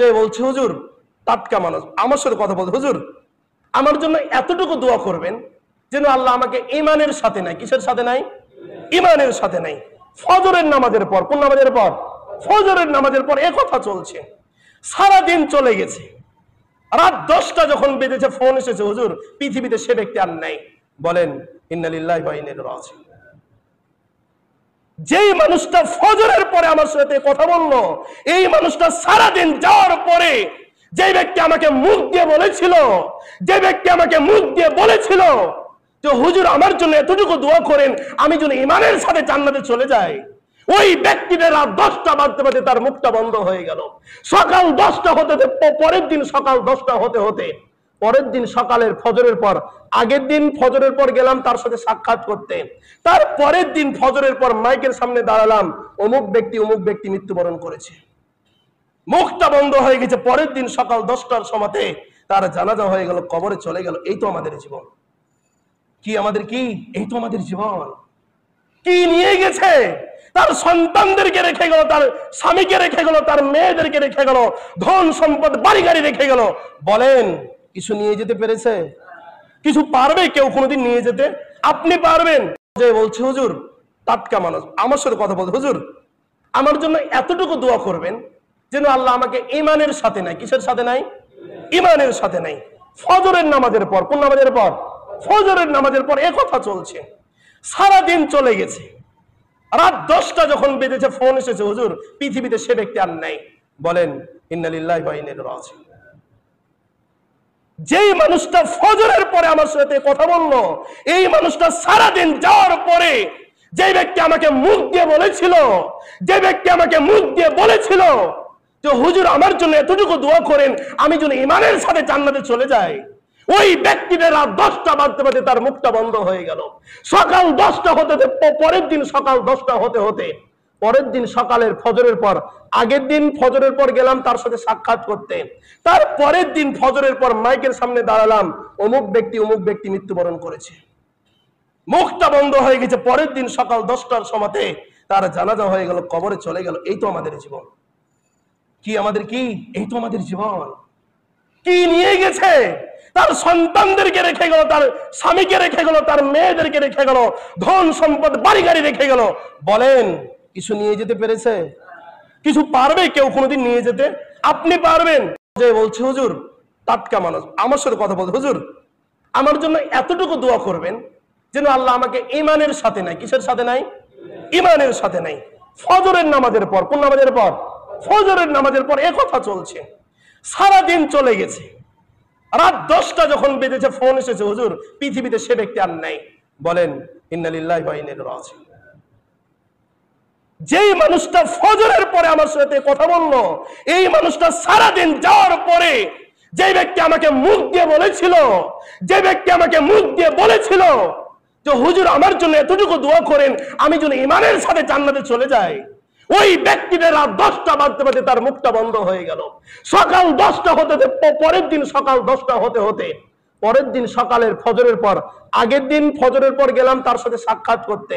যে বলছে হুজুর টাটকা মানুষ আমার সাথে কথা বলছে, হুজুর আমার জন্য এতটুকু দোয়া করবেন যেন আল্লাহ আমাকে ঈমানের সাথে নাই। কিসের সাথে নাই? ঈমানের সাথে নাই। ফজরের নামাজের পর, কোন নামাজের পর? ফজরের নামাজের পর এই কথা চলছে। সারা দিন চলে গেছে। রাত 10টা যখন বেজেছে ফোন এসেছে, হুজুর পৃথিবীতে সে ব্যক্তি আর নাই। বলেন ইন্না লিল্লাহি ওয়া ইন্না ইলাইহি রাজিউন। যেই মানুষটা ফজরের পরে আমার সাথে কথা বলল, এই মানুষটা সারা দিন যাওয়ার পরে যে ব্যক্তি আমাকে মুখ দিয়ে বলেছিল, যে হুজুর আমার জন্য এতটুকু দোয়া করেন আমি যেন ঈমানের সাথে জান্নাতে চলে যাই, ওই ব্যক্তিটা রাত 10টা বাজতে বাজতে তার মুখটা বন্ধ হয়ে গেল। সকাল 10টা হতে পরের দিন সকাল 10টা হতে পরের দিন সকালের ফজরের পর, আগের দিন ফজরের পর গেলাম তার সাথে সাক্ষাৎ করতে, তার পরের দিন ফজরের পর মাইকের সামনে দাঁড়ালাম, অমুক ব্যক্তি মৃত্যুবরণ করেছে, মুখটা বন্ধ হয়ে গেছে। পরের দিন সকাল 10টার সময়তে তার জানাজা হয়ে গেল, কবরে চলে গেল। এই তো আমাদের জীবন। কি আমাদের কি? এই তো আমাদের জীবন। কি নিয়ে গেছে? তার সন্তানদেরকে রেখে গেল, তার স্বামীকে রেখে গেল, তার মেয়েদেরকে রেখে গেল, ধন সম্পদ বাড়ি গাড়ি রেখে গেল। বলেন কিছু নিয়ে যেতে পেরেছে? কিছু পারবে কেউ কোনোদিন নিয়ে যেতে? আপনি পারবেন? যে বলছে হুজুর টাটকা মানুষ আমার সাথে কথা বলছে, হুজুর আমার জন্য এতটুকু দোয়া করবেন যেন আল্লাহ আমাকে ঈমানের সাথে নাই। কিসের সাথে নাই? ঈমানের সাথে নাই। ফজরের নামাজের পর, কোন নামাজের পর? ফজরের নামাজের পর এই কথা চলছে। সারা দিন চলে গেছে। রাত 10টা যখন বেজেছে ফোন এসেছে, হুজুর পৃথিবীতে সে ব্যক্তি আর নাই। বলেন ইন্না লিল্লাহি ওয়া ইন্না ইলাইহি রাজিউন। যেই মানুষটা ফজরের পরে আমার সাথে কথা বলল, এই মানুষটা সারা দিন যাওয়ার পরে যে ব্যক্তি আমাকে মুখ দিয়ে বলেছিল, যে হুজুর আমার জন্য এতটুকু দোয়া করেন আমি যেন ঈমানের সাথে জান্নাতে চলে যাই, ওই ব্যক্তিটা রাত 10টা বাজতে বাজতে তার মুখটা বন্ধ হয়ে গেল। সকাল 10টা পরের দিন সকাল 10টা হতে পরের দিন সকালের ফজরের পর, আগের দিন ফজরের পর গেলাম তার সাথে সাক্ষাৎ করতে, তার পরের দিন ফজরের পর মাইকের সামনে দাঁড়ালাম, অমুক ব্যক্তি মৃত্যুবরণ করেছে, মুখটা বন্ধ হয়ে গেছে। পরের দিন সকাল 10টার সময়তে তার জানাজা হয়ে গেল, কবরে চলে গেল। এই তো আমাদের জীবন। কি আমাদের কি? এই তো আমাদের জীবন। কি নিয়ে গেছে? তার সন্তানদেরকে রেখে গেল, তার স্বামীকে রেখে গেল, তার মেয়েদেরকে রেখে গেল, ধন সম্পদ বাড়ি গাড়ি রেখে গেল। বলেন কিছু নিয়ে যেতে পেরেছে? কিছু পারবে কেউ কোনোদিন নিয়ে যেতে? আপনি পারবেন? যে বলছে হুজুর টাটকা মানুষ আমার সাথে কথা বলছে, হুজুর আমার জন্য এতটুকু দোয়া করবেন যেন আল্লাহ আমাকে ঈমানের সাথে নাই। কিসের সাথে নাই? ঈমানের সাথে নাই। ফজরের নামাজের পর, কোন নামাজের পর? ফজরের নামাজের পর এই কথা চলছে। সারা দিন চলে গেছে। রাত 10টা যখন বেজেছে ফোন এসেছে, হুজুর পৃথিবীতে সে ব্যক্তি আর নাই। বলেন ইন্না লিল্লাহি ওয়া ইন্না ইলাইহি রাজিউন। যেই মানুষটা ফজরের পরে আমার সাথে কথা বলল, এই মানুষটা সারা দিন যাওয়ার পরে যে ব্যক্তি আমাকে মুখ দিয়ে বলেছিল, যে হুজুর আমার জন্য এতটুকু দোয়া করেন আমি যেন ঈমানের সাথে জান্নাতে চলে যাই, ওই ব্যক্তিটা রাত 10টা বাজতে বাজতে তার মুখটা বন্ধ হয়ে গেল। সকাল 10টা পরের দিন সকাল 10টা হতে পরের দিন সকালের ফজরের পর, আগের দিন ফজরের পর গেলাম তার সাথে সাক্ষাৎ করতে,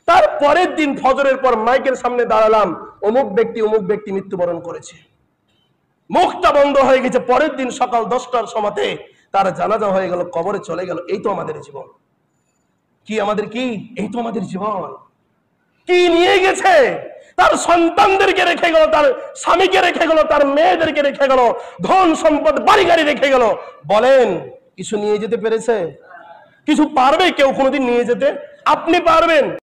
তার পরের দিন ফজরের পর মাইকের সামনে দাঁড়ালাম, অমুক ব্যক্তি মৃত্যুবরণ করেছে, মুখটা বন্ধ হয়ে গেছে। পরের দিন সকাল 10টার সময়তে তার জানাজা হয়ে গেল, কবরে চলে গেল। এই তো আমাদের জীবন। কি আমাদের কি? এই তো আমাদের জীবন। কি নিয়ে গেছে? তার সন্তানদেরকে রেখে গেল, তার স্বামীকে রেখে গেল, তার মেয়েদেরকে রেখে গেল, ধন সম্পদ বাড়ি গাড়ি রেখে গেল। বলেন কিছু নিয়ে যেতে পেরেছে? কিছু পারবে কেউ কোনোদিন নিয়ে যেতে? আপনি পারবেন?